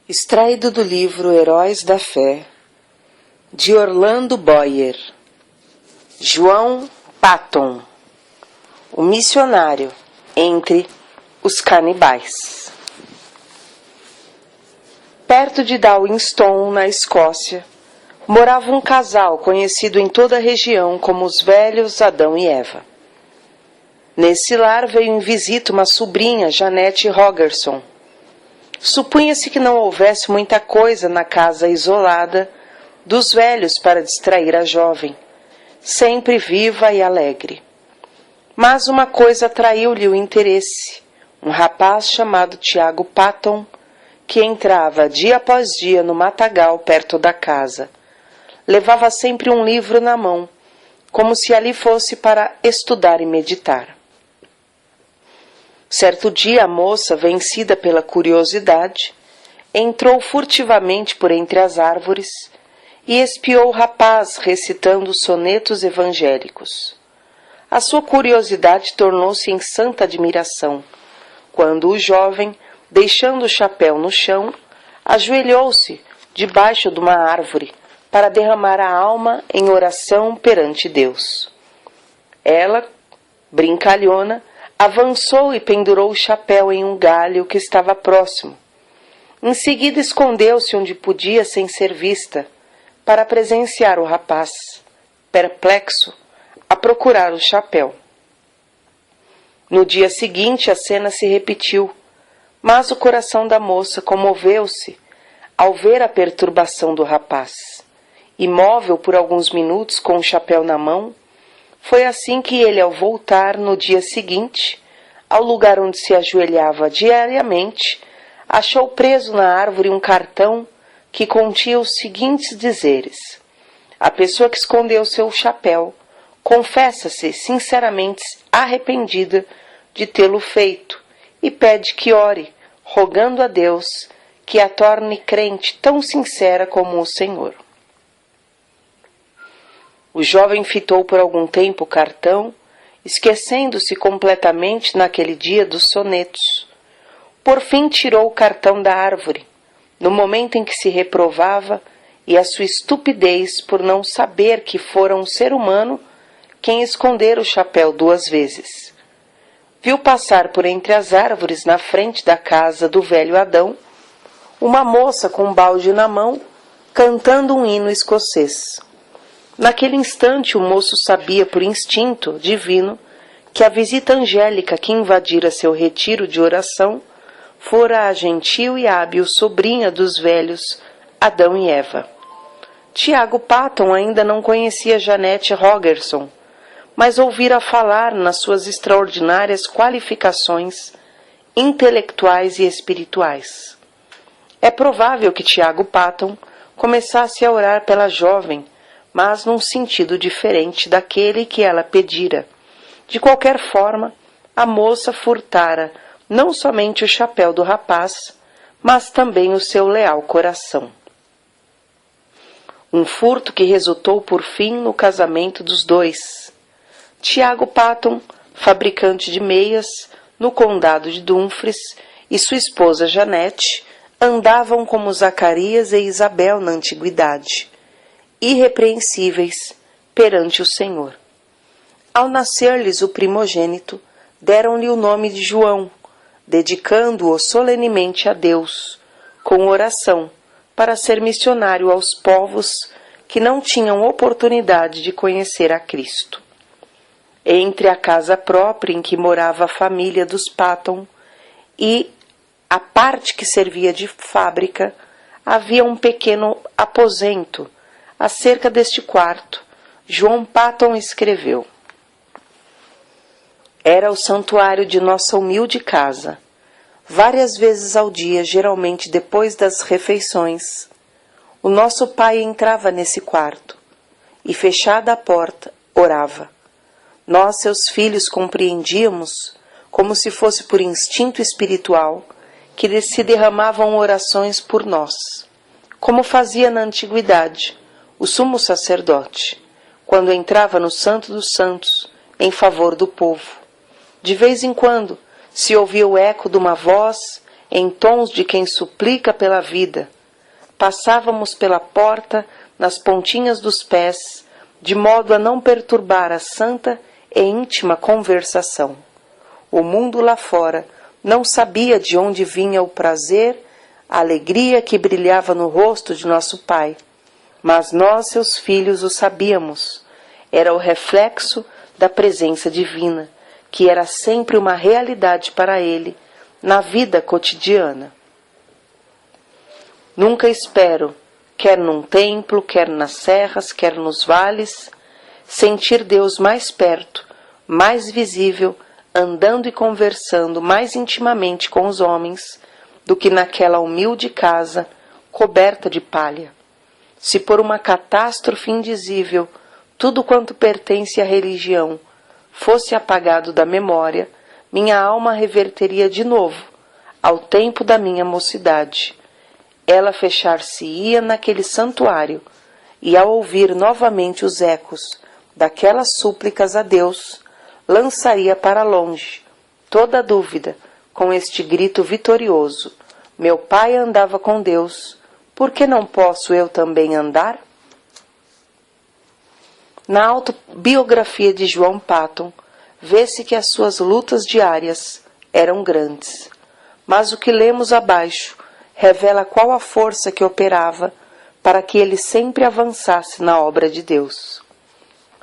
Extraído do livro Heróis da Fé, de Orlando Boyer. João Patton, o missionário entre os canibais. Perto de Darwinstone, na Escócia, morava um casal conhecido em toda a região como os velhos Adão e Eva. Nesse lar veio em visita uma sobrinha, Janete Rogerson. Supunha-se que não houvesse muita coisa na casa isolada dos velhos para distrair a jovem, sempre viva e alegre. Mas uma coisa atraiu-lhe o interesse, um rapaz chamado Tiago Patton, que entrava dia após dia no matagal perto da casa. Levava sempre um livro na mão, como se ali fosse para estudar e meditar. Certo dia a moça, vencida pela curiosidade, entrou furtivamente por entre as árvores e espiou o rapaz recitando sonetos evangélicos. A sua curiosidade tornou-se em santa admiração, quando o jovem, deixando o chapéu no chão, ajoelhou-se debaixo de uma árvore para derramar a alma em oração perante Deus. Ela, brincalhona, avançou e pendurou o chapéu em um galho que estava próximo. Em seguida escondeu-se onde podia sem ser vista, para presenciar o rapaz, perplexo, a procurar o chapéu. No dia seguinte a cena se repetiu, mas o coração da moça comoveu-se ao ver a perturbação do rapaz. Imóvel por alguns minutos com o chapéu na mão, foi assim que ele, ao voltar no dia seguinte, ao lugar onde se ajoelhava diariamente, achou preso na árvore um cartão que continha os seguintes dizeres: a pessoa que escondeu seu chapéu confessa-se sinceramente arrependida de tê-lo feito e pede que ore, rogando a Deus que a torne crente tão sincera como o Senhor. O jovem fitou por algum tempo o cartão, esquecendo-se completamente naquele dia dos sonetos. Por fim tirou o cartão da árvore, no momento em que se reprovava e a sua estupidez por não saber que fora um ser humano quem escondera o chapéu 2 vezes. Viu passar por entre as árvores na frente da casa do velho Adão uma moça com um balde na mão, cantando um hino escocês. Naquele instante o moço sabia por instinto divino que a visita angélica que invadira seu retiro de oração fora a gentil e hábil sobrinha dos velhos Adão e Eva. Tiago Patton ainda não conhecia Janete Rogerson, mas ouvira falar nas suas extraordinárias qualificações intelectuais e espirituais. É provável que Tiago Patton começasse a orar pela jovem, mas num sentido diferente daquele que ela pedira. De qualquer forma, a moça furtara não somente o chapéu do rapaz, mas também o seu leal coração. Um furto que resultou por fim no casamento dos dois. Tiago Patton, fabricante de meias, no condado de Dumfries, e sua esposa Janete andavam como Zacarias e Isabel na antiguidade, irrepreensíveis perante o Senhor. Ao nascer-lhes o primogênito, deram-lhe o nome de João, dedicando-o solenemente a Deus, com oração, para ser missionário aos povos que não tinham oportunidade de conhecer a Cristo. Entre a casa própria em que morava a família dos Patton e a parte que servia de fábrica, havia um pequeno aposento. Acerca deste quarto, João Patton escreveu: era o santuário de nossa humilde casa. Várias vezes ao dia, geralmente depois das refeições, o nosso pai entrava nesse quarto e, fechada a porta, orava. Nós, seus filhos, compreendíamos, como se fosse por instinto espiritual, que se derramavam orações por nós, como fazia na antiguidade o sumo sacerdote, quando entrava no Santo dos Santos em favor do povo. De vez em quando se ouvia o eco de uma voz em tons de quem suplica pela vida. Passávamos pela porta nas pontinhas dos pés, de modo a não perturbar a santa e íntima conversação. O mundo lá fora não sabia de onde vinha o prazer, a alegria que brilhava no rosto de nosso Pai. Mas nós, seus filhos, o sabíamos. Era o reflexo da presença divina, que era sempre uma realidade para ele na vida cotidiana. Nunca espero, quer num templo, quer nas serras, quer nos vales, sentir Deus mais perto, mais visível, andando e conversando mais intimamente com os homens do que naquela humilde casa coberta de palha. Se por uma catástrofe indizível tudo quanto pertence à religião fosse apagado da memória, minha alma reverteria de novo ao tempo da minha mocidade. Ela fechar-se-ia naquele santuário, e ao ouvir novamente os ecos daquelas súplicas a Deus, lançaria para longe toda a dúvida com este grito vitorioso: meu Pai andava com Deus, por que não posso eu também andar? Na autobiografia de João Patton, vê-se que as suas lutas diárias eram grandes, mas o que lemos abaixo revela qual a força que operava para que ele sempre avançasse na obra de Deus.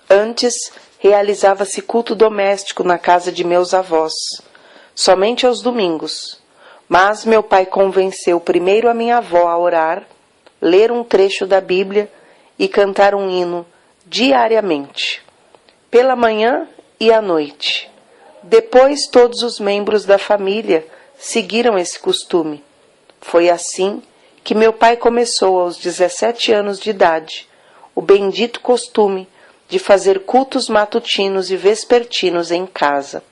Antes, realizava-se culto doméstico na casa de meus avós, somente aos domingos, mas meu pai convenceu primeiro a minha avó a orar, ler um trecho da Bíblia e cantar um hino diariamente, pela manhã e à noite. Depois todos os membros da família seguiram esse costume. Foi assim que meu pai começou aos 17 anos de idade o bendito costume de fazer cultos matutinos e vespertinos em casa,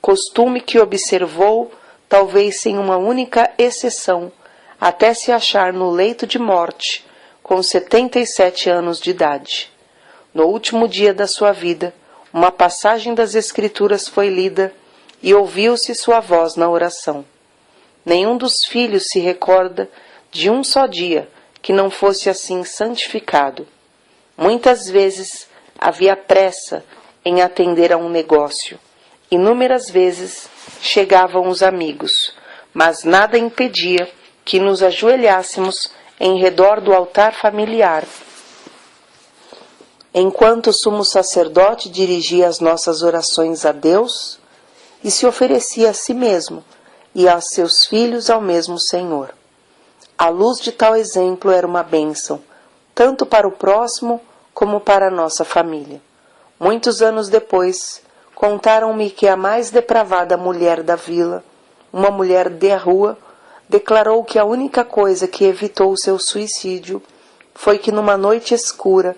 costume que observou, talvez sem uma única exceção, até se achar no leito de morte, com 77 anos de idade. No último dia da sua vida, uma passagem das Escrituras foi lida e ouviu-se sua voz na oração. Nenhum dos filhos se recorda de um só dia que não fosse assim santificado. Muitas vezes havia pressa em atender a um negócio. Inúmeras vezes chegavam os amigos, mas nada impedia que nos ajoelhássemos em redor do altar familiar, enquanto o sumo sacerdote dirigia as nossas orações a Deus e se oferecia a si mesmo e a seus filhos ao mesmo Senhor. A luz de tal exemplo era uma bênção, tanto para o próximo como para a nossa família. Muitos anos depois, contaram-me que a mais depravada mulher da vila, uma mulher de rua, declarou que a única coisa que evitou seu suicídio foi que numa noite escura,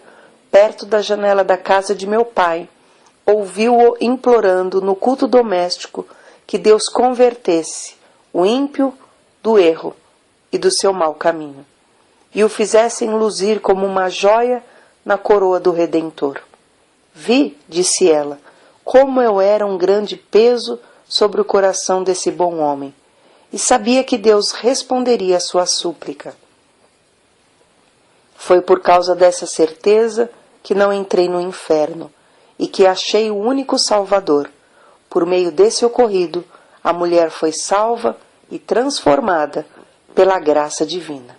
perto da janela da casa de meu pai, ouviu-o implorando no culto doméstico que Deus convertesse o ímpio do erro e do seu mau caminho, e o fizessem luzir como uma joia na coroa do Redentor. Vi, disse ela, como eu era um grande peso sobre o coração desse bom homem, e sabia que Deus responderia à sua súplica. Foi por causa dessa certeza que não entrei no inferno, e que achei o único Salvador. Por meio desse ocorrido, a mulher foi salva e transformada pela graça divina.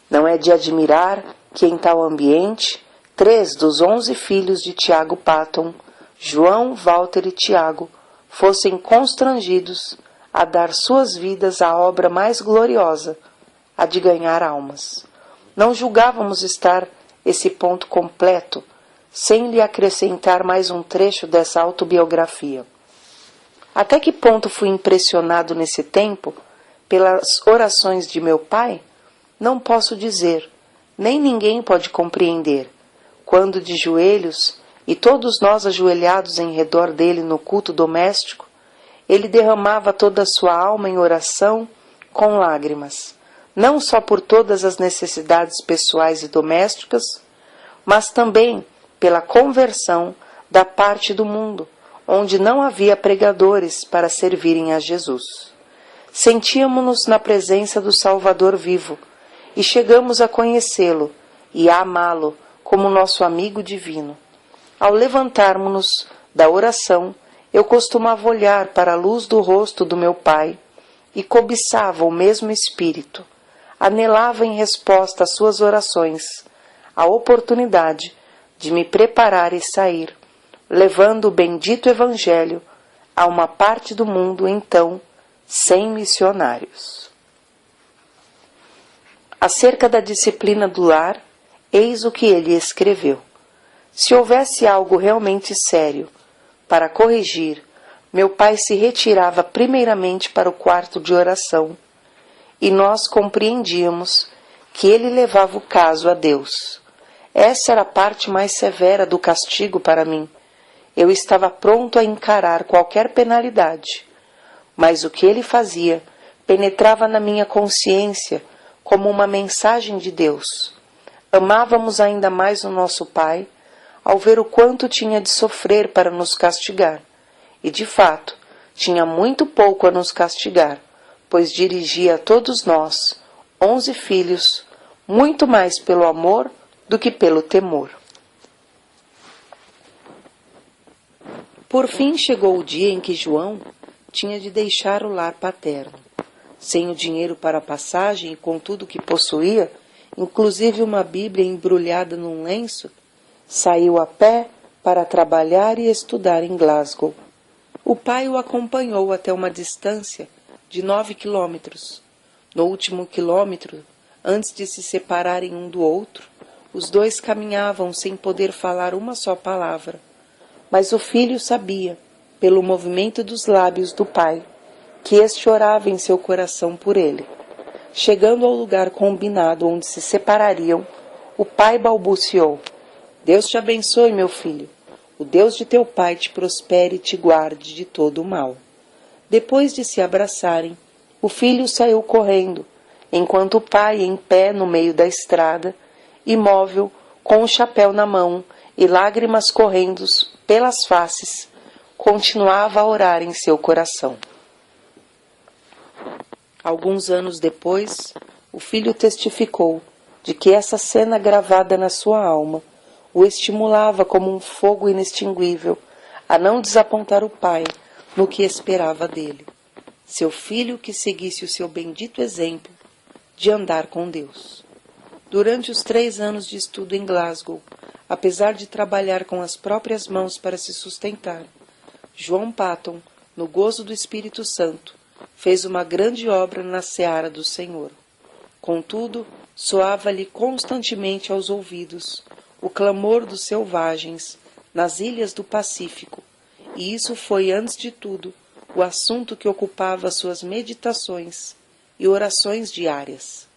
Não é de admirar que em tal ambiente, 3 dos 11 filhos de Tiago Patton, João, Walter e Tiago, fossem constrangidos a dar suas vidas à obra mais gloriosa, a de ganhar almas. Não julgávamos estar esse ponto completo, sem lhe acrescentar mais um trecho dessa autobiografia. Até que ponto fui impressionado nesse tempo pelas orações de meu pai? Não posso dizer, nem ninguém pode compreender. Quando de joelhos, e todos nós ajoelhados em redor dele no culto doméstico, ele derramava toda a sua alma em oração com lágrimas, não só por todas as necessidades pessoais e domésticas, mas também pela conversão da parte do mundo, onde não havia pregadores para servirem a Jesus. Sentíamos-nos na presença do Salvador vivo, e chegamos a conhecê-lo e a amá-lo como nosso amigo divino. Ao levantarmos-nos da oração, eu costumava olhar para a luz do rosto do meu pai e cobiçava o mesmo espírito. Anelava em resposta às suas orações a oportunidade de me preparar e sair, levando o bendito Evangelho a uma parte do mundo então sem missionários. Acerca da disciplina do lar, eis o que ele escreveu. Se houvesse algo realmente sério para corrigir, meu pai se retirava primeiramente para o quarto de oração, e nós compreendíamos que ele levava o caso a Deus. Essa era a parte mais severa do castigo para mim. Eu estava pronto a encarar qualquer penalidade, mas o que ele fazia penetrava na minha consciência como uma mensagem de Deus. Amávamos ainda mais o nosso pai ao ver o quanto tinha de sofrer para nos castigar, e de fato tinha muito pouco a nos castigar, pois dirigia a todos nós, 11 filhos, muito mais pelo amor do que pelo temor. Por fim chegou o dia em que João tinha de deixar o lar paterno. Sem o dinheiro para a passagem e com tudo o que possuía, inclusive uma Bíblia embrulhada num lenço, saiu a pé para trabalhar e estudar em Glasgow. O pai o acompanhou até uma distância de 9 quilômetros. No último quilômetro, antes de se separarem um do outro, os dois caminhavam sem poder falar uma só palavra. Mas o filho sabia, pelo movimento dos lábios do pai, que este orava em seu coração por ele. Chegando ao lugar combinado onde se separariam, o pai balbuciou: Deus te abençoe, meu filho. O Deus de teu pai te prospere e te guarde de todo o mal. Depois de se abraçarem, o filho saiu correndo, enquanto o pai, em pé no meio da estrada, imóvel, com o chapéu na mão e lágrimas correndo pelas faces, continuava a orar em seu coração. Alguns anos depois, o filho testificou de que essa cena gravada na sua alma o estimulava como um fogo inextinguível a não desapontar o pai no que esperava dele, seu filho que seguisse o seu bendito exemplo de andar com Deus. Durante os 3 anos de estudo em Glasgow, apesar de trabalhar com as próprias mãos para se sustentar, João Patton, no gozo do Espírito Santo, fez uma grande obra na seara do Senhor. Contudo, soava-lhe constantemente aos ouvidos o clamor dos selvagens nas ilhas do Pacífico, e isso foi, antes de tudo, o assunto que ocupava suas meditações e orações diárias.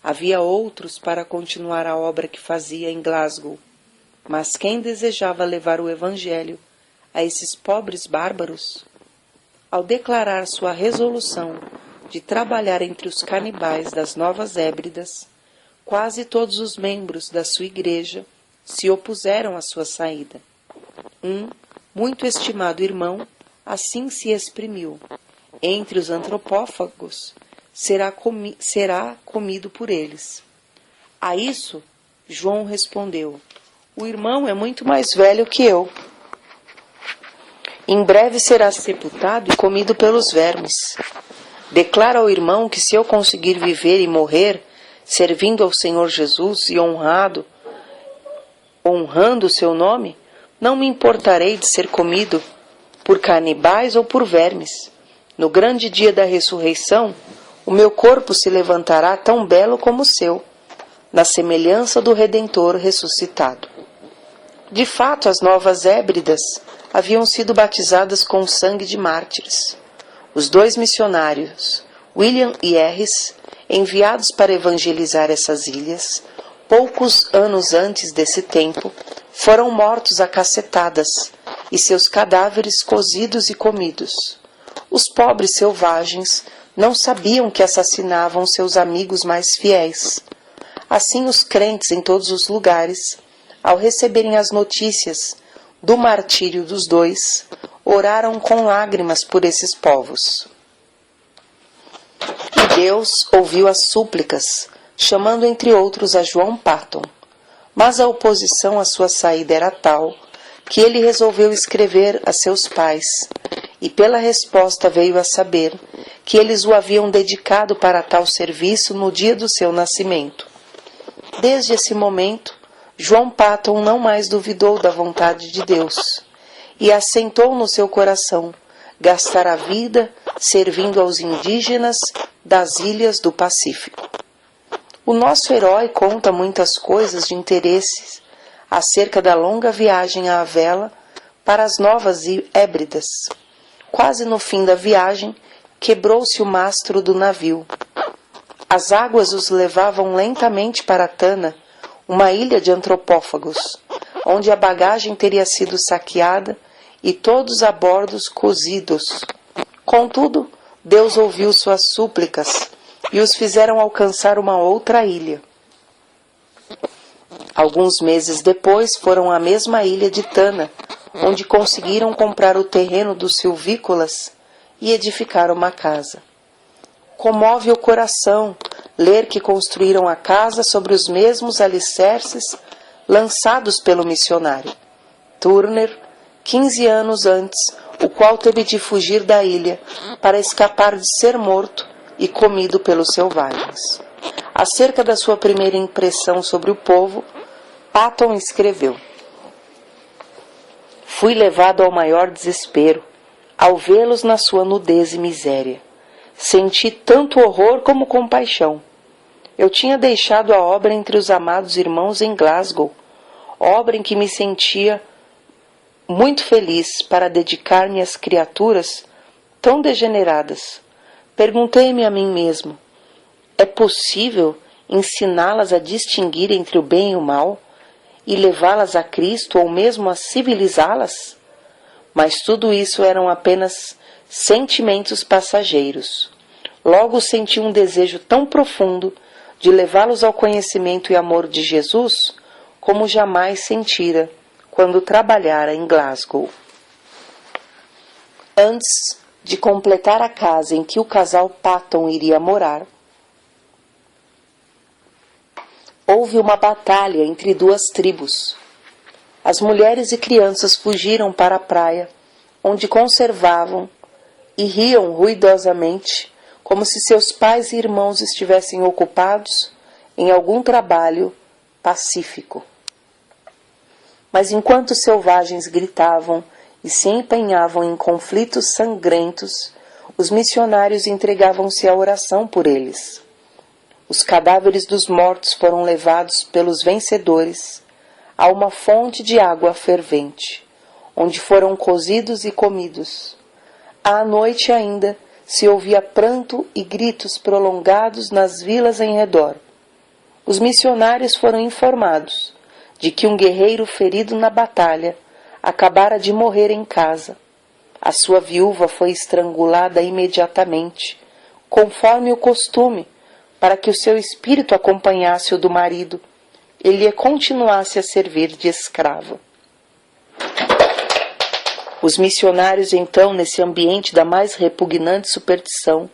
Havia outros para continuar a obra que fazia em Glasgow, mas quem desejava levar o Evangelho a esses pobres bárbaros? Ao declarar sua resolução de trabalhar entre os canibais das Novas Hébridas, quase todos os membros da sua igreja se opuseram à sua saída. Um muito estimado irmão assim se exprimiu: entre os antropófagos será comido por eles. A isso, João respondeu: o irmão é muito mais velho que eu. Em breve será sepultado e comido pelos vermes. Declara ao irmão que se eu conseguir viver e morrer, servindo ao Senhor Jesus e honrando o seu nome, não me importarei de ser comido por canibais ou por vermes. No grande dia da ressurreição, o meu corpo se levantará tão belo como o seu, na semelhança do Redentor ressuscitado. De fato, as Novas Hébridas haviam sido batizadas com o sangue de mártires. Os 2 missionários, William e Harris, enviados para evangelizar essas ilhas, poucos anos antes desse tempo, foram mortos a cacetadas e seus cadáveres cozidos e comidos. Os pobres selvagens não sabiam que assassinavam seus amigos mais fiéis. Assim, os crentes em todos os lugares, ao receberem as notícias do martírio dos 2, oraram com lágrimas por esses povos. Deus ouviu as súplicas, chamando entre outros a João Patton, mas a oposição à sua saída era tal que ele resolveu escrever a seus pais, e pela resposta veio a saber que eles o haviam dedicado para tal serviço no dia do seu nascimento. Desde esse momento, João Patton não mais duvidou da vontade de Deus, e assentou no seu coração gastar a vida servindo aos indígenas das ilhas do Pacífico. O nosso herói conta muitas coisas de interesse acerca da longa viagem à vela para as Novas Hébridas. Quase no fim da viagem, quebrou-se o mastro do navio. As águas os levavam lentamente para Tana, uma ilha de antropófagos, onde a bagagem teria sido saqueada e todos a bordo cozidos. Contudo, Deus ouviu suas súplicas e os fizeram alcançar uma outra ilha. Alguns meses depois foram à mesma ilha de Tana, onde conseguiram comprar o terreno dos silvícolas e edificar uma casa. Comove o coração ler que construíram a casa sobre os mesmos alicerces lançados pelo missionário Turner 15 anos antes, o qual teve de fugir da ilha para escapar de ser morto e comido pelos selvagens. Acerca da sua primeira impressão sobre o povo, Patton escreveu: "Fui levado ao maior desespero, ao vê-los na sua nudez e miséria. Senti tanto horror como compaixão. Eu tinha deixado a obra entre os amados irmãos em Glasgow, obra em que me sentia muito feliz para dedicar-me às criaturas tão degeneradas. Perguntei-me a mim mesmo, é possível ensiná-las a distinguir entre o bem e o mal e levá-las a Cristo ou mesmo a civilizá-las? Mas tudo isso eram apenas sentimentos passageiros. Logo senti um desejo tão profundo de levá-los ao conhecimento e amor de Jesus como jamais sentira quando trabalhara em Glasgow." Antes de completar a casa em que o casal Patton iria morar, houve uma batalha entre duas tribos. As mulheres e crianças fugiram para a praia, onde conservavam e riam ruidosamente, como se seus pais e irmãos estivessem ocupados em algum trabalho pacífico. Mas enquanto os selvagens gritavam e se empenhavam em conflitos sangrentos, os missionários entregavam-se à oração por eles. Os cadáveres dos mortos foram levados pelos vencedores a uma fonte de água fervente, onde foram cozidos e comidos. À noite ainda se ouvia pranto e gritos prolongados nas vilas em redor. Os missionários foram informados de que um guerreiro ferido na batalha acabara de morrer em casa. A sua viúva foi estrangulada imediatamente, conforme o costume, para que o seu espírito acompanhasse o do marido e lhe continuasse a servir de escravo. Os missionários, então, nesse ambiente da mais repugnante superstição,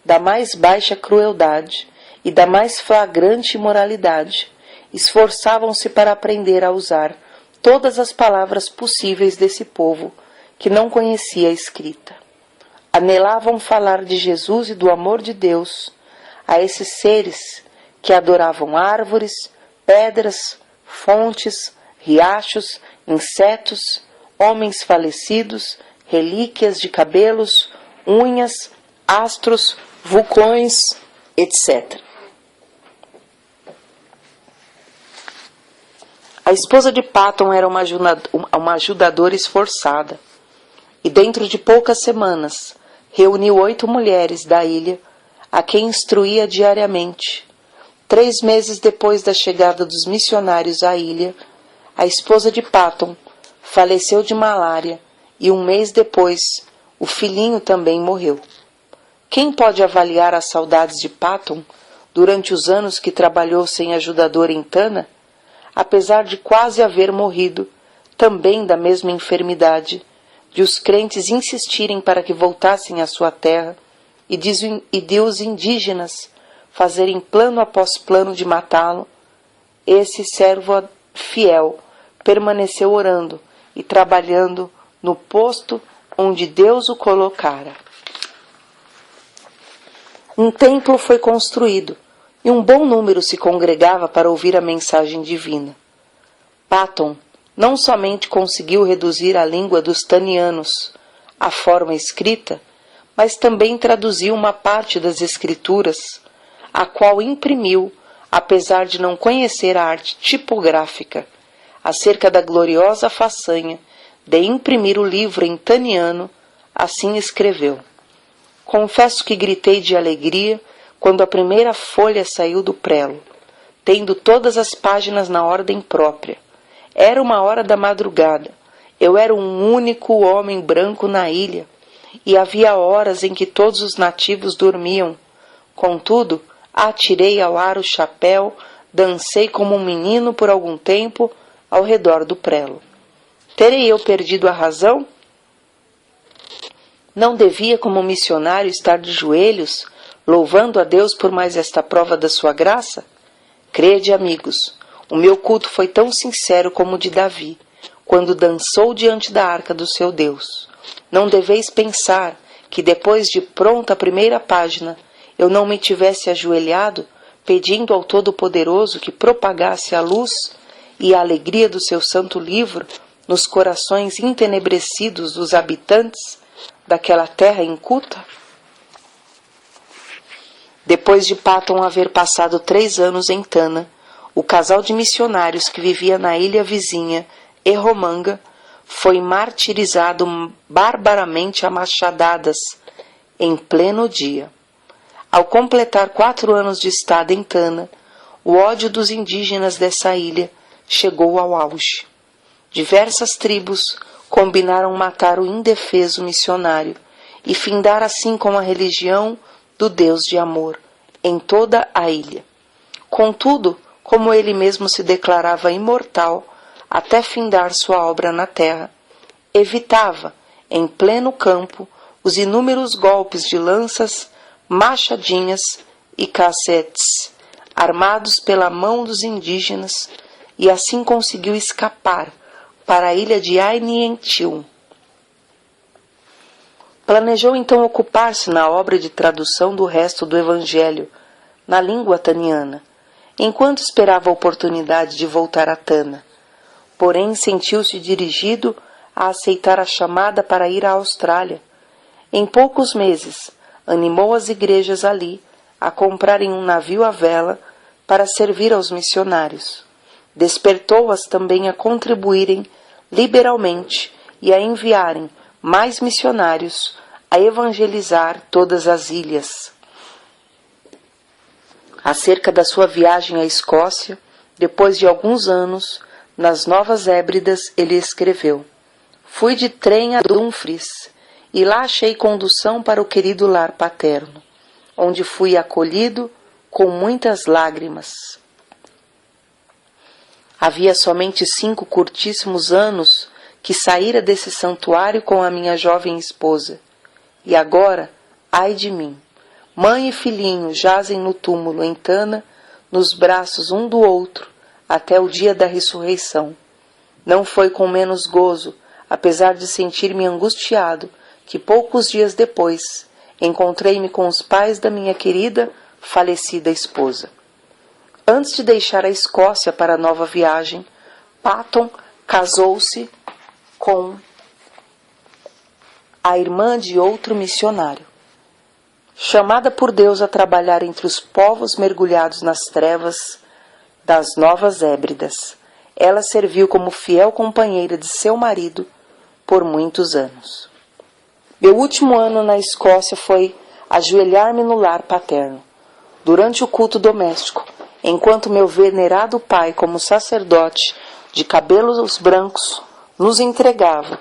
da mais baixa crueldade e da mais flagrante imoralidade, esforçavam-se para aprender a usar todas as palavras possíveis desse povo que não conhecia a escrita. Anelavam falar de Jesus e do amor de Deus a esses seres que adoravam árvores, pedras, fontes, riachos, insetos, homens falecidos, relíquias de cabelos, unhas, astros, vulcões, etc. A esposa de Patton era uma ajudadora esforçada, e dentro de poucas semanas reuniu 8 mulheres da ilha, a quem instruía diariamente. 3 meses depois da chegada dos missionários à ilha, a esposa de Patton faleceu de malária e 1 mês depois o filhinho também morreu. Quem pode avaliar as saudades de Patton durante os anos que trabalhou sem ajudador em Tana, apesar de quase haver morrido, também da mesma enfermidade, de os crentes insistirem para que voltassem à sua terra e de os indígenas fazerem plano após plano de matá-lo, esse servo fiel permaneceu orando e trabalhando no posto onde Deus o colocara. Um templo foi construído e um bom número se congregava para ouvir a mensagem divina. Patton não somente conseguiu reduzir a língua dos tanianos à forma escrita, mas também traduziu uma parte das escrituras, a qual imprimiu, apesar de não conhecer a arte tipográfica, acerca da gloriosa façanha de imprimir o livro em taniano. Assim escreveu: confesso que gritei de alegria quando a primeira folha saiu do prelo, tendo todas as páginas na ordem própria. Era uma hora da madrugada. Eu era um único homem branco na ilha, e havia horas em que todos os nativos dormiam. Contudo, atirei ao ar o chapéu, dancei como um menino por algum tempo ao redor do prelo. Terei eu perdido a razão? Não devia, como missionário, estar de joelhos, louvando a Deus por mais esta prova da sua graça? Crede, amigos, o meu culto foi tão sincero como o de Davi, quando dançou diante da arca do seu Deus. Não deveis pensar que, depois de pronta a primeira página, eu não me tivesse ajoelhado, pedindo ao Todo-Poderoso que propagasse a luz e a alegria do seu santo livro nos corações entenebrecidos dos habitantes daquela terra inculta? Depois de Patton haver passado 3 anos em Tana, o casal de missionários que vivia na ilha vizinha, Erromanga, foi martirizado barbaramente a machadadas em pleno dia. Ao completar 4 anos de estada em Tana, o ódio dos indígenas dessa ilha chegou ao auge. Diversas tribos combinaram matar o indefeso missionário e findar assim com a religião do Deus de amor em toda a ilha. Contudo, como ele mesmo se declarava imortal até findar sua obra na terra, evitava, em pleno campo, os inúmeros golpes de lanças, machadinhas e cacetes, armados pela mão dos indígenas, e assim conseguiu escapar para a ilha de Ainientil. Planejou então ocupar-se na obra de tradução do resto do Evangelho na língua taniana, enquanto esperava a oportunidade de voltar a Tana. Porém, sentiu-se dirigido a aceitar a chamada para ir à Austrália. Em poucos meses, animou as igrejas ali a comprarem um navio à vela para servir aos missionários. Despertou-as também a contribuírem liberalmente e a enviarem mais missionários a evangelizar todas as ilhas. Acerca da sua viagem à Escócia, depois de alguns anos, nas Novas Hébridas, ele escreveu: fui de trem a Dumfries e lá achei condução para o querido lar paterno, onde fui acolhido com muitas lágrimas. Havia somente 5 curtíssimos anos que saíra desse santuário com a minha jovem esposa. E agora, ai de mim, mãe e filhinho jazem no túmulo em Tana, nos braços um do outro, até o dia da ressurreição. Não foi com menos gozo, apesar de sentir-me angustiado, que poucos dias depois encontrei-me com os pais da minha querida, falecida esposa. Antes de deixar a Escócia para a nova viagem, Patton casou-se com a irmã de outro missionário. Chamada por Deus a trabalhar entre os povos mergulhados nas trevas das Novas Hébridas, ela serviu como fiel companheira de seu marido por muitos anos. Meu último ano na Escócia foi ajoelhar-me no lar paterno, durante o culto doméstico, enquanto meu venerado pai, como sacerdote de cabelos brancos, nos entregava,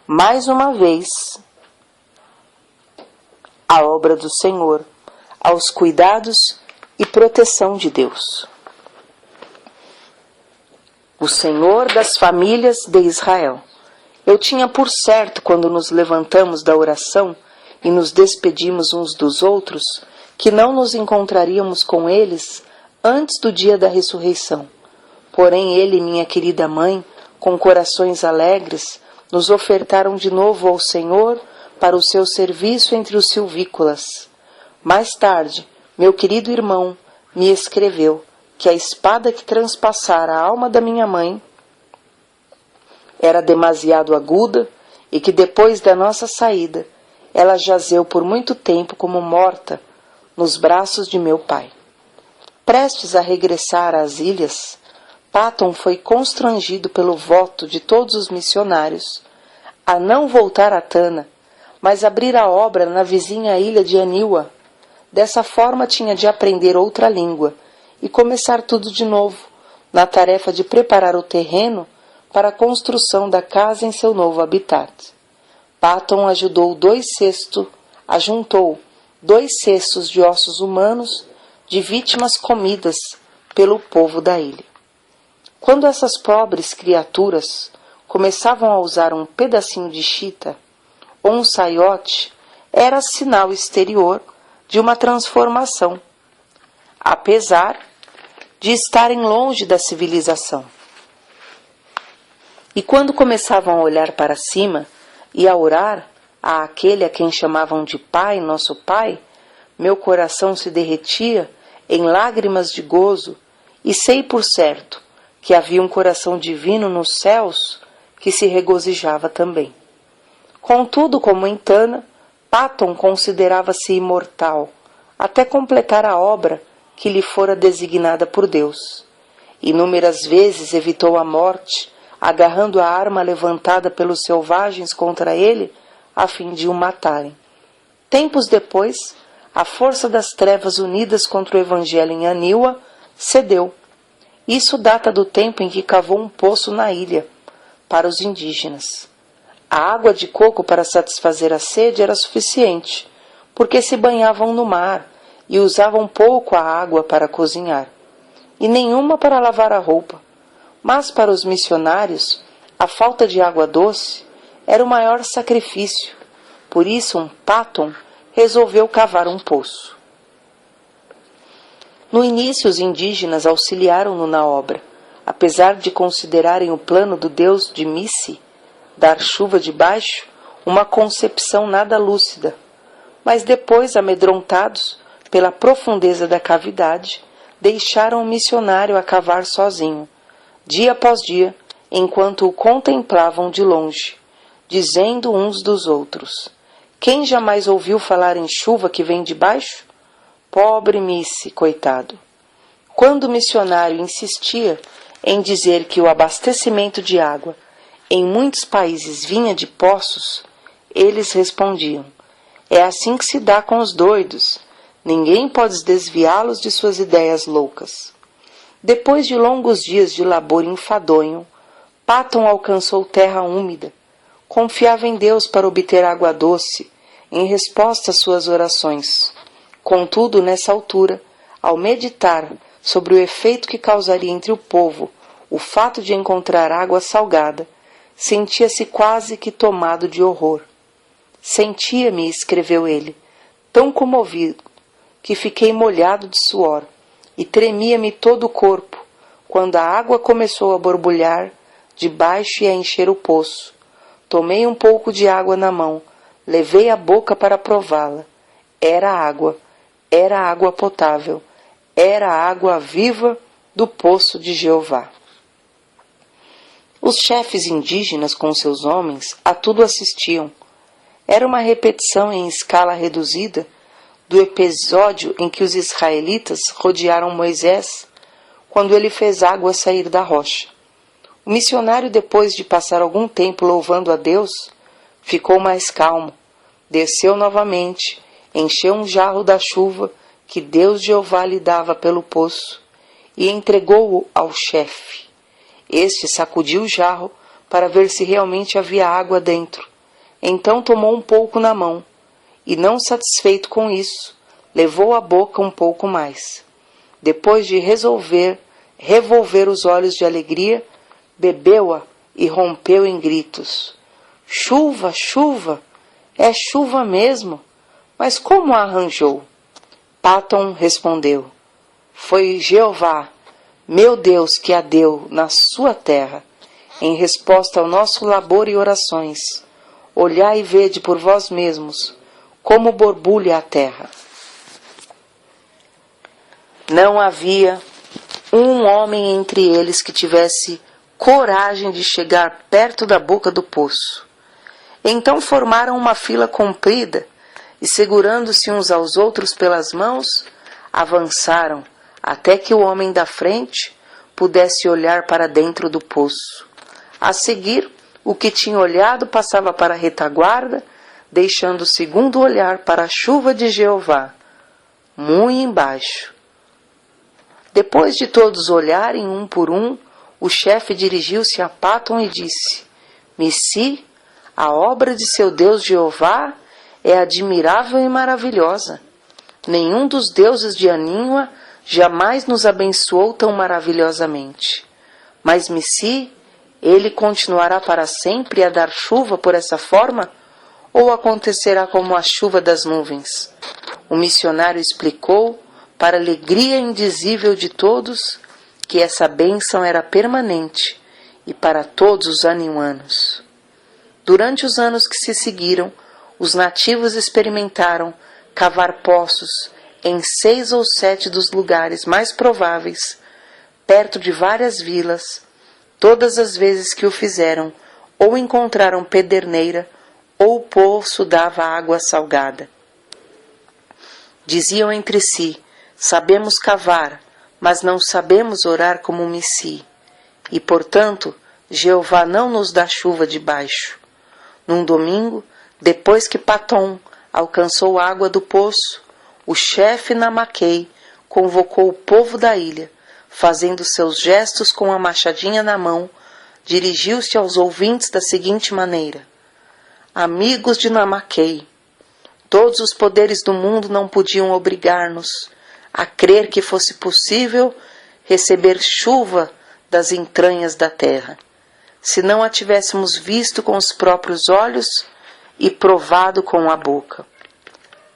mais uma vez, a obra do Senhor, aos cuidados e proteção de Deus. O Senhor das famílias de Israel. Eu tinha por certo, quando nos levantamos da oração, e nos despedimos uns dos outros, que não nos encontraríamos com eles antes do dia da ressurreição. Porém ele e minha querida mãe, com corações alegres, nos ofertaram de novo ao Senhor para o seu serviço entre os silvícolas. Mais tarde, meu querido irmão me escreveu que a espada que transpassara a alma da minha mãe era demasiado aguda e que depois da nossa saída, ela jazeu por muito tempo como morta nos braços de meu pai. Prestes a regressar às ilhas, Patton foi constrangido pelo voto de todos os missionários a não voltar a Tana, mas abrir a obra na vizinha ilha de Aniwa. Dessa forma tinha de aprender outra língua e começar tudo de novo, na tarefa de preparar o terreno para a construção da casa em seu novo habitat. Patton ajuntou 2 cestos de ossos humanos de vítimas comidas pelo povo da ilha. Quando essas pobres criaturas começavam a usar um pedacinho de chita ou um saiote, era sinal exterior de uma transformação, apesar de estarem longe da civilização. E quando começavam a olhar para cima e a orar àquele a quem chamavam de Pai, nosso Pai, meu coração se derretia em lágrimas de gozo, e sei por certo que havia um coração divino nos céus que se regozijava também. Contudo, como em Tana, Patton considerava-se imortal, até completar a obra que lhe fora designada por Deus. Inúmeras vezes evitou a morte, agarrando a arma levantada pelos selvagens contra ele, a fim de o matarem. Tempos depois, a força das trevas unidas contra o Evangelho em Aniwa cedeu. Isso data do tempo em que cavou um poço na ilha, para os indígenas. A água de coco para satisfazer a sede era suficiente, porque se banhavam no mar e usavam pouco a água para cozinhar, e nenhuma para lavar a roupa. Mas para os missionários, a falta de água doce era o maior sacrifício. Por isso, Patton resolveu cavar um poço. No início, os indígenas auxiliaram-no na obra, apesar de considerarem o plano do deus de Missi, dar chuva de baixo, uma concepção nada lúcida. Mas depois, amedrontados pela profundeza da cavidade, deixaram o missionário a cavar sozinho, dia após dia, enquanto o contemplavam de longe, dizendo uns dos outros: quem jamais ouviu falar em chuva que vem de baixo? Pobre Missy, coitado. Quando o missionário insistia em dizer que o abastecimento de água em muitos países vinha de poços, eles respondiam: é assim que se dá com os doidos, ninguém pode desviá-los de suas ideias loucas. Depois de longos dias de labor enfadonho, Patton alcançou terra úmida. Confiava em Deus para obter água doce, em resposta às suas orações. Contudo, nessa altura, ao meditar sobre o efeito que causaria entre o povo o fato de encontrar água salgada, sentia-se quase que tomado de horror. Sentia-me, escreveu ele, tão comovido, que fiquei molhado de suor, e tremia-me todo o corpo, quando a água começou a borbulhar de baixo e a encher o poço. Tomei um pouco de água na mão, levei à boca para prová-la. Era água potável, era a água viva do poço de Jeová. Os chefes indígenas com seus homens a tudo assistiam. Era uma repetição em escala reduzida do episódio em que os israelitas rodearam Moisés quando ele fez água sair da rocha. O missionário, depois de passar algum tempo louvando a Deus, ficou mais calmo, desceu novamente, encheu um jarro da chuva que Deus Jeová lhe dava pelo poço e entregou-o ao chefe. Este sacudiu o jarro para ver se realmente havia água dentro. Então tomou um pouco na mão e, não satisfeito com isso, levou à boca um pouco mais. Depois de revolver os olhos de alegria, bebeu-a e rompeu em gritos. Chuva, chuva! É chuva mesmo! Mas como a arranjou? Paton respondeu: foi Jeová, meu Deus, que a deu na sua terra, em resposta ao nosso labor e orações. Olhai e vede por vós mesmos, como borbulha a terra. Não havia um homem entre eles que tivesse coragem de chegar perto da boca do poço. Então formaram uma fila comprida e, segurando-se uns aos outros pelas mãos, avançaram até que o homem da frente pudesse olhar para dentro do poço. A seguir, o que tinha olhado passava para a retaguarda, deixando o segundo olhar para a chuva de Jeová, muito embaixo. Depois de todos olharem um por um, o chefe dirigiu-se a Paton e disse: Messi, a obra de seu Deus Jeová é admirável e maravilhosa. Nenhum dos deuses de Anínoa jamais nos abençoou tão maravilhosamente. Mas Messi, ele continuará para sempre a dar chuva por essa forma? Ou acontecerá como a chuva das nuvens? O missionário explicou, para a alegria indizível de todos, que essa bênção era permanente e para todos os aniuanos. Durante os anos que se seguiram, os nativos experimentaram cavar poços em 6 ou 7 dos lugares mais prováveis, perto de várias vilas. Todas as vezes que o fizeram, ou encontraram pederneira, ou o poço dava água salgada. Diziam entre si: sabemos cavar, mas não sabemos orar como Messi, e, portanto, Jeová não nos dá chuva de baixo. Num domingo, depois que Paton alcançou a água do poço, o chefe Namaquei convocou o povo da ilha, fazendo seus gestos com a machadinha na mão, dirigiu-se aos ouvintes da seguinte maneira: amigos de Namaquei, todos os poderes do mundo não podiam obrigar-nos a crer que fosse possível receber chuva das entranhas da terra, se não a tivéssemos visto com os próprios olhos e provado com a boca.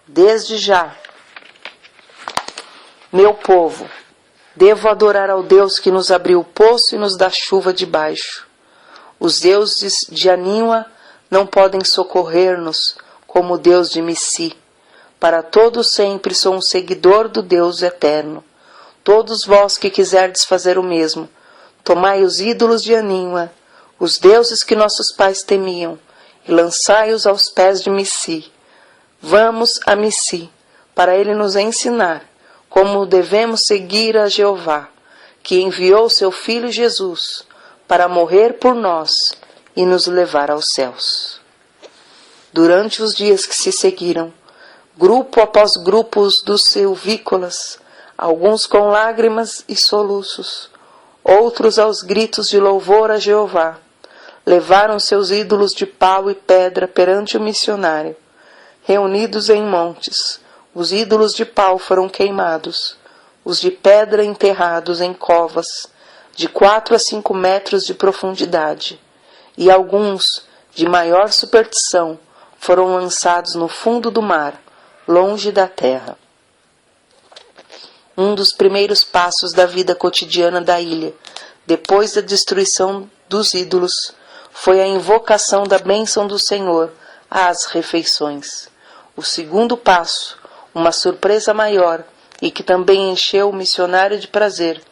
Desde já, meu povo, devo adorar ao Deus que nos abriu o poço e nos dá chuva de baixo. Os deuses de Anínoa não podem socorrer-nos como o Deus de Messi. Para todo sempre sou um seguidor do Deus eterno. Todos vós que quiserdes fazer o mesmo, tomai os ídolos de Anínoa, os deuses que nossos pais temiam, e lançai-os aos pés de Messi. Vamos a Messi, para ele nos ensinar como devemos seguir a Jeová, que enviou seu Filho Jesus para morrer por nós e nos levar aos céus. Durante os dias que se seguiram, grupo após grupo dos silvícolas, alguns com lágrimas e soluços, outros aos gritos de louvor a Jeová, levaram seus ídolos de pau e pedra perante o missionário. Reunidos em montes, os ídolos de pau foram queimados, os de pedra enterrados em covas de 4 a 5 metros de profundidade, e alguns, de maior superstição, foram lançados no fundo do mar, longe da terra. Um dos primeiros passos da vida cotidiana da ilha, depois da destruição dos ídolos, foi a invocação da bênção do Senhor às refeições. O segundo passo, uma surpresa maior e que também encheu o missionário de prazer,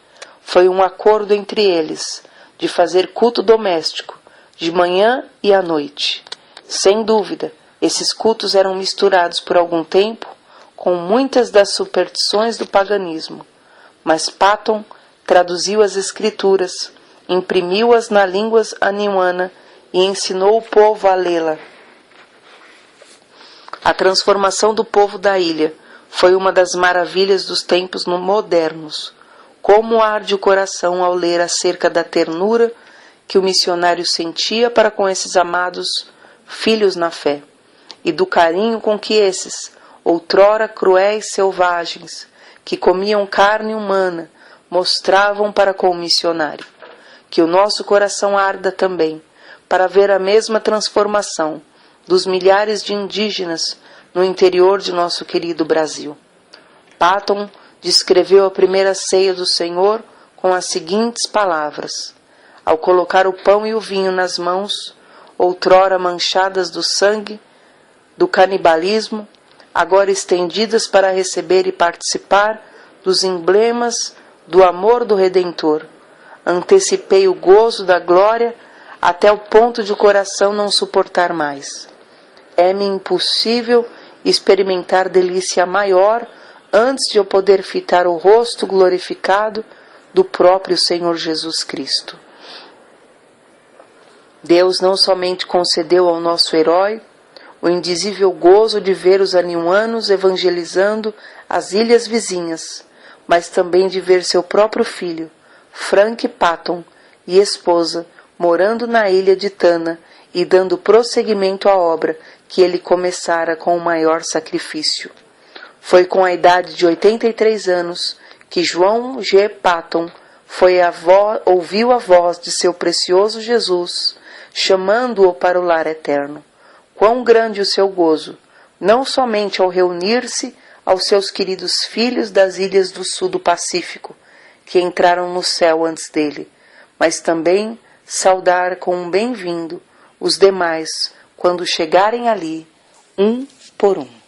foi um acordo entre eles de fazer culto doméstico, de manhã e à noite. Sem dúvida, esses cultos eram misturados por algum tempo com muitas das superstições do paganismo, mas Paton traduziu as escrituras, imprimiu-as na língua anímoana e ensinou o povo a lê-la. A transformação do povo da ilha foi uma das maravilhas dos tempos modernos. Como arde o coração ao ler acerca da ternura que o missionário sentia para com esses amados filhos na fé, e do carinho com que esses, outrora cruéis selvagens, que comiam carne humana, mostravam para com o missionário. Que o nosso coração arda também, para ver a mesma transformação dos milhares de indígenas no interior de nosso querido Brasil. Patton descreveu a primeira ceia do Senhor com as seguintes palavras: ao colocar o pão e o vinho nas mãos, outrora manchadas do sangue do canibalismo, agora estendidas para receber e participar dos emblemas do amor do Redentor, antecipei o gozo da glória até o ponto de o coração não suportar mais. É-me impossível experimentar delícia maior antes de eu poder fitar o rosto glorificado do próprio Senhor Jesus Cristo. Deus não somente concedeu ao nosso herói o indizível gozo de ver os aniuanos evangelizando as ilhas vizinhas, mas também de ver seu próprio filho, Frank Patton, e esposa, morando na ilha de Tanna e dando prosseguimento à obra que ele começara com o maior sacrifício. Foi com a idade de 83 anos que João G. Patton ouviu a voz de seu precioso Jesus, chamando-o para o lar eterno. Quão grande o seu gozo, não somente ao reunir-se aos seus queridos filhos das ilhas do sul do Pacífico, que entraram no céu antes dele, mas também saudar com um bem-vindo os demais quando chegarem ali, um por um.